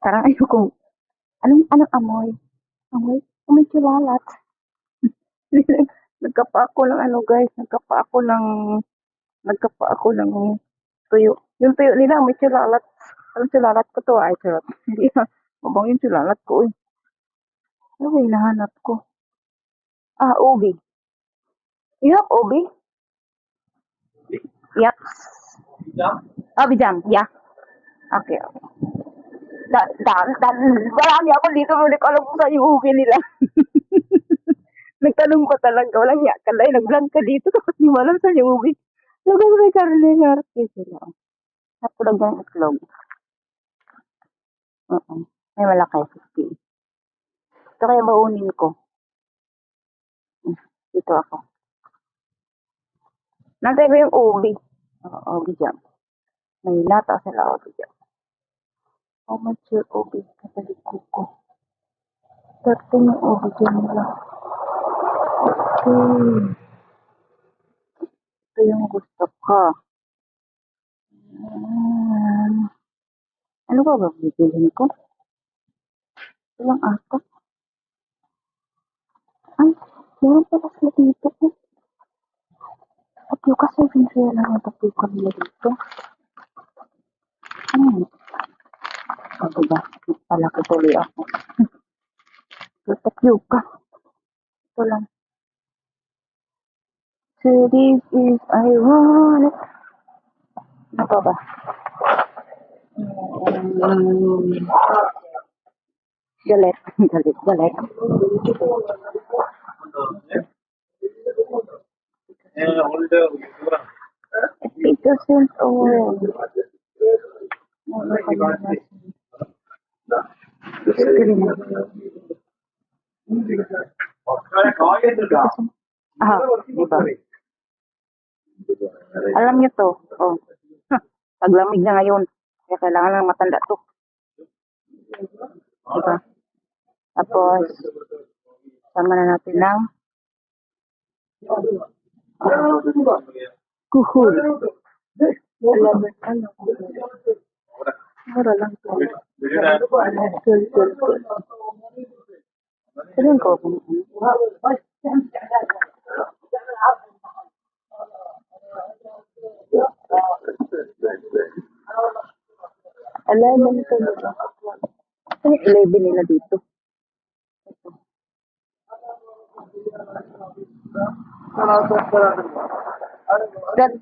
Parang ayokong, anong amoy? Amoy? Amoy tsulalat. Nagkapa ako ng ano guys, nagkapa ako ng tuyo. Yung tuyo nila may tsulalat. Parang tsulalat ko to ay charot. Hindi na, mabang yung tsulalat ko eh. Ano ba yung hinahanap ko? Ah, ubi. You have ubi? Yuck. Ah, bijam. Yeah. Okay, okay. Marami ako dito, hindi ko alam kung saan yung ubi nila. Nagtanong pa talaga, walang yak ka lang, nag-vlog ka dito, tapos di mo alam saan yung ubi. Lagay may Caroline Artis sila. Napulag ng itlog. May malaki, 50. Ito kaya baunin ko. Dito ako. Nantay ko yung ubi. Oo, ubi dyan. May lata sila ubi dyan. How much your ubi? Kapalik ko. 13 yung ubi dyan nila. Okay. Ito yung gusto ko. Ano ba bibilhin ko? Ito lang ata. Ay, meron pala sila dito eh. Tapio kasi pinsuya lang yung tapio nila dito. Sabi ba? Palaki tuloy ako. Tapio ka. Ito lang. So this is ironic. Ano pa ba? Galit. Galit. It doesn't all. Ah, diba? Alam niyo to. Oh. Paglamig na ngayon. Kaya kailangan lang matanda to. Diba? Tapos, sama na natin ng kuhul. Ano? Mura lang to. Cool. Sabihin ko kung alam mo ito nila. Ano yung 11 nila dito? Ito. That.